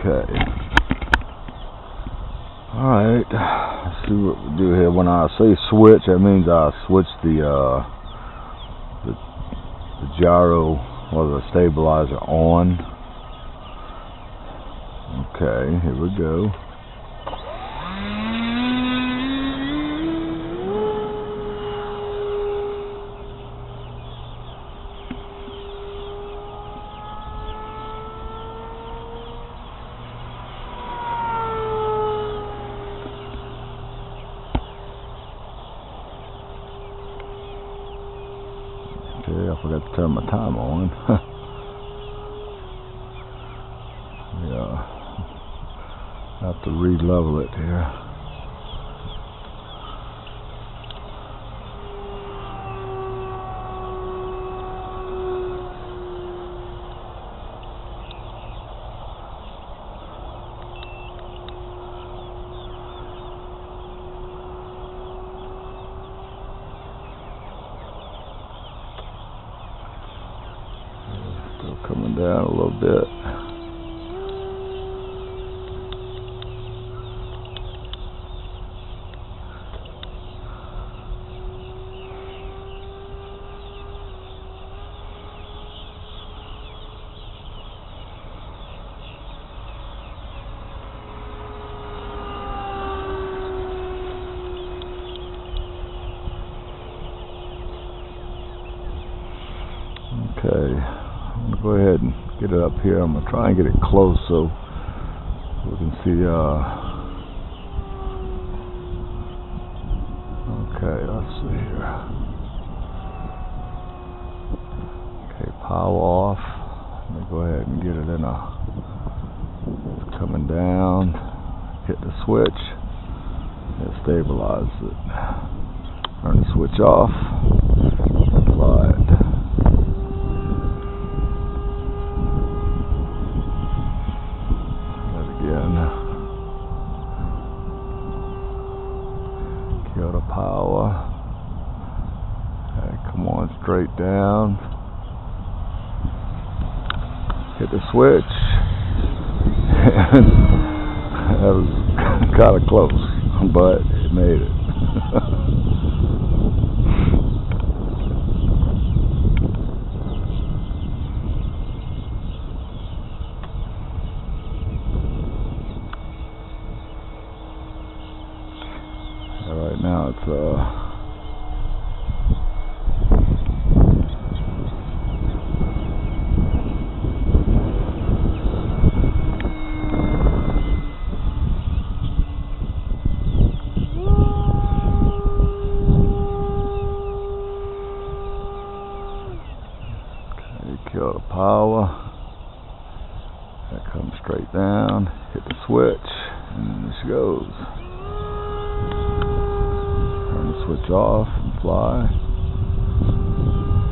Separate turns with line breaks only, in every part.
Okay. Alright, let's see what we do here. When I say switch, that means I switch the gyro or the stabilizer on. Okay, here we go. Okay, I forgot to turn my time on. Yeah, I have to re-level it here. Still coming down a little bit. Okay, I'm gonna go ahead and get it up here. I'm gonna try and get it close so we can see. Okay, let's see here. Okay, power off. Let me go ahead and get it in it's coming down. Hit the switch. It stabilizes it. Turn the switch off. Apply it. Kill the power. Okay, come on, straight down. Hit the switch. That was kind of close, but it made it. Right now it's okay, kill the power. That comes straight down, hit the switch, and this goes. Switch off and fly.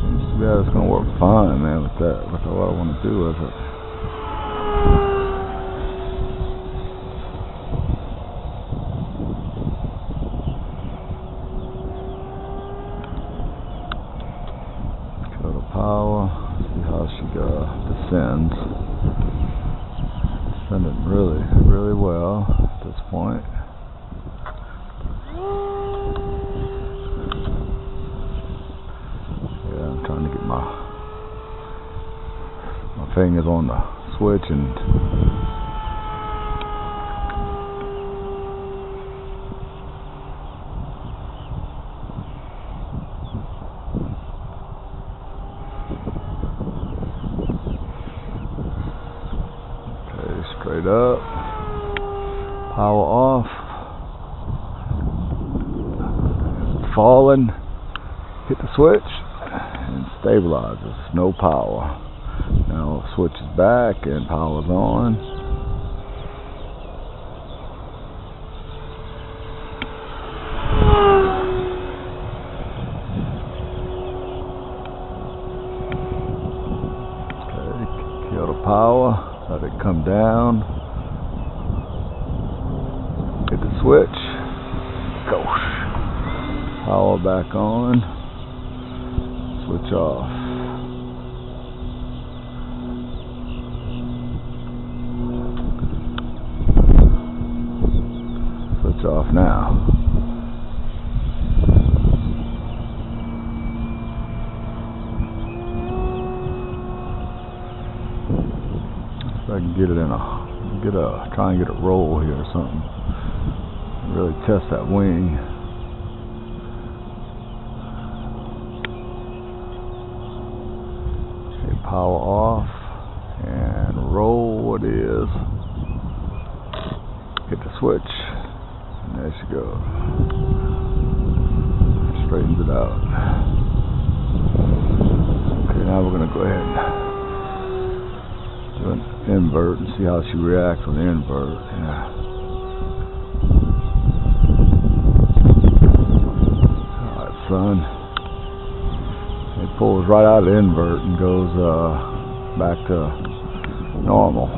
Seems to be how it's gonna work fine, man, with that. Look at what I want to do with it. Kill the power. See how she descends. Descending really, really well at this point. Trying to get my fingers on the switch and okay, straight up, power off, falling, hit the switch. Stabilizes, no power. Now switch is back and power's on. Okay, kill the power, let it come down. Hit the switch. Go. Power back on. Switch off. now. If I can get it in try and get a roll here or something. Really test that wing. Okay, power off and roll it is. Hit the switch and there she goes. Straightens it out. Okay, now we're gonna go ahead and do an invert and see how she reacts on the invert. Yeah. Alright, son. It pulls right out of the invert and goes back to normal.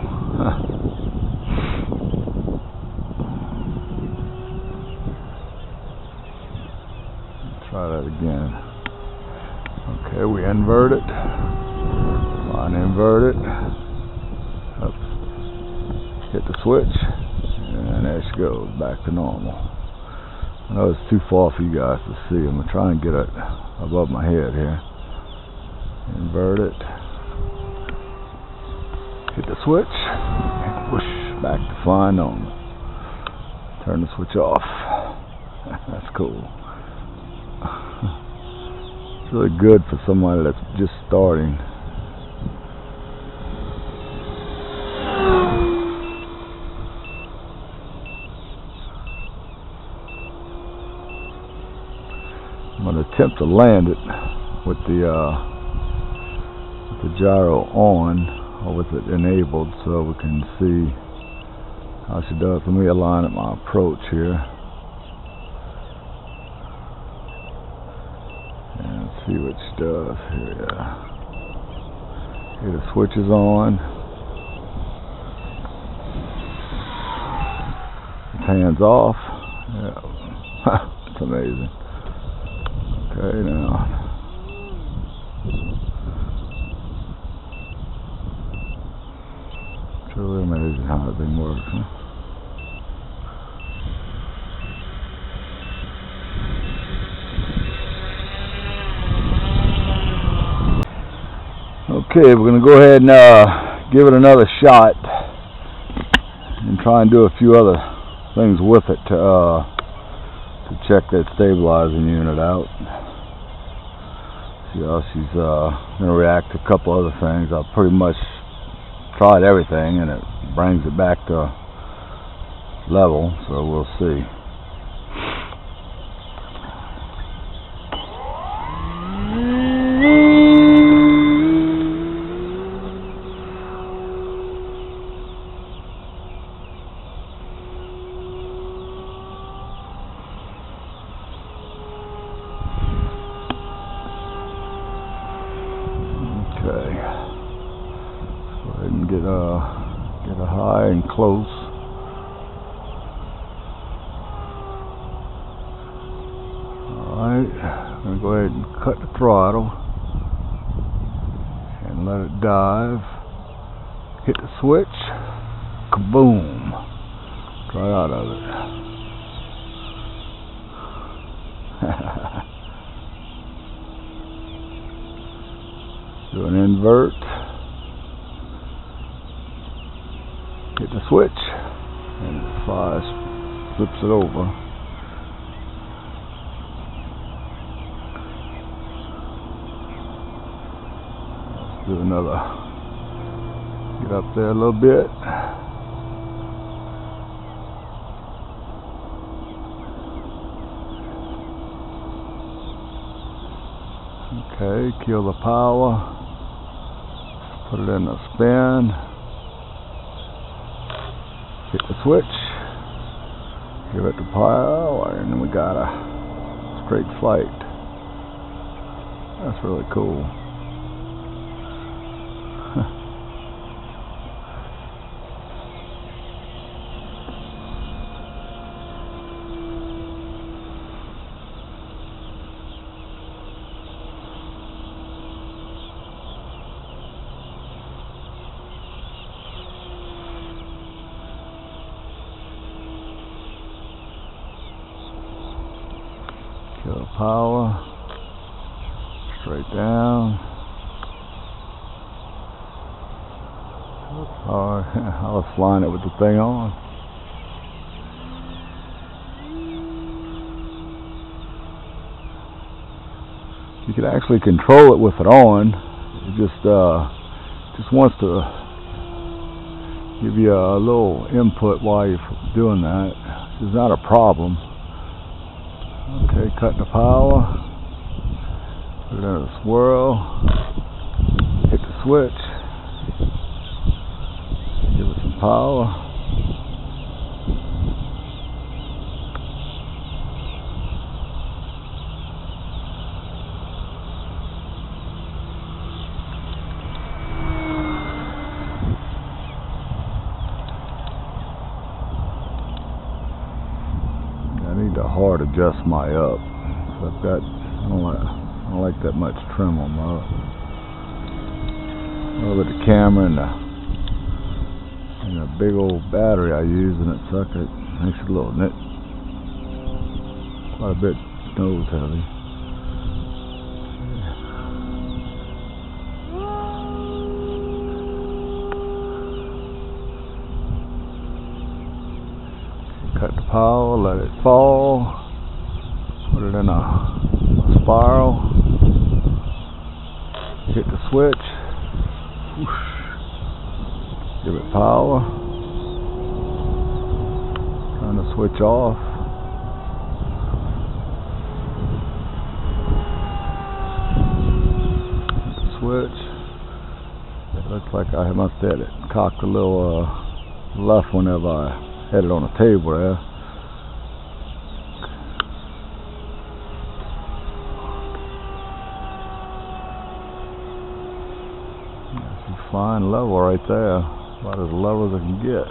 Try that again. Okay, we invert it. Line invert it. Up. Hit the switch. And there she goes, back to normal. I know it's too far for you guys to see. I'm going to try and get it above my head here. Invert it. Hit the switch. And whoosh, back to fine normal. Turn the switch off. That's cool. It's really good for somebody that's just starting. I'm going to attempt to land it with the gyro on, or with it enabled, so we can see how she does. Let me align up my approach here and see what she does here. Yeah. Okay, the switch is on. It's hands off. Yeah. It's amazing. Okay, now it's really amazing how that thing works, huh? Okay, we're going to go ahead and give it another shot and try and do a few other things with it to check that stabilizing unit out. See how she's going to react to a couple other things. I've pretty much tried everything and it brings it back to level, so we'll see. Okay, go ahead and get a high and close. Alright, I'm going to go ahead and cut the throttle and let it dive. Hit the switch, kaboom, right out of it. Do an invert, hit the switch, and it flips it over. Let's do another, get up there a little bit. Okay, kill the power. Put it in a spin. Hit the switch. Give it the power, and then we got a straight flight. That's really cool. power. Straight down. Alright, I was flying it with the thing on. You can actually control it with it on. It just wants to give you a little input while you're doing that. It's not a problem. Okay, cut the power. Put it in a swirl. Hit the switch. Give it some power. I need to hard adjust my up. So I've got, I don't like that much trim on my up. Over the camera and a big old battery I use in it, so it makes it a little quite a bit nose heavy. Cut the power, let it fall, put it in a spiral, hit the switch, whoosh, give it power, turn the switch off, hit the switch. It looks like I must have it cocked a little left whenever I had it on the table there. She's flying level right there, about as level as I can get.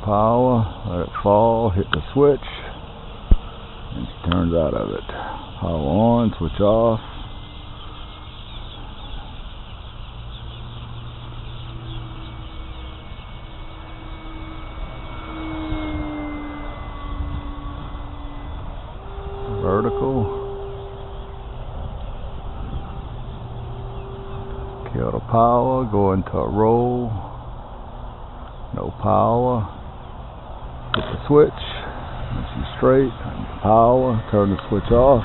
Power, let it fall, hit the switch, and she turns out of it. Power on, switch off. Vertical. Kill the power, go into a roll. No power. Hit the switch, and she's straight, power, turn the switch off.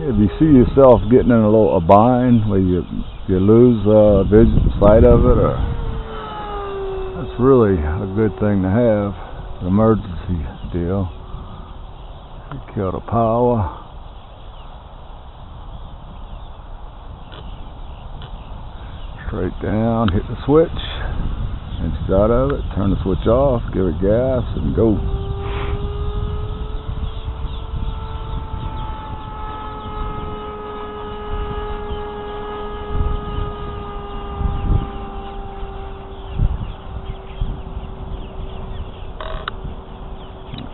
If you see yourself getting in a bind where you lose sight of it, or that's really a good thing to have, an emergency deal. Kill the power. Straight down, hit the switch, and she's out of it. Turn the switch off, give it gas, and go.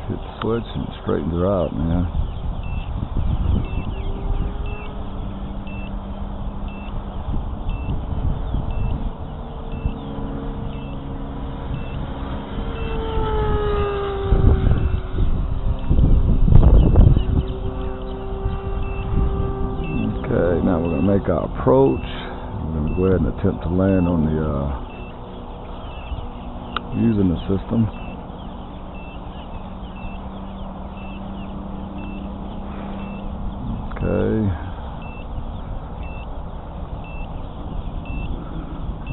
Hit the switch and it straightens her out, man. Okay, now we're going to make our approach. We're going to go ahead and attempt to land on the using the system. Okay.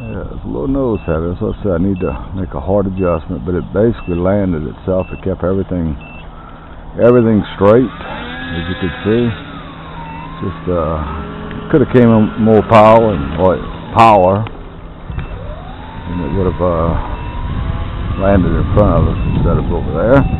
Yeah, it's a little nose heavy. That's what I said. I need to make a hard adjustment, but it basically landed itself. It kept everything straight, as you can see. Just could have came in more power, and it would have landed in front of us instead of over there.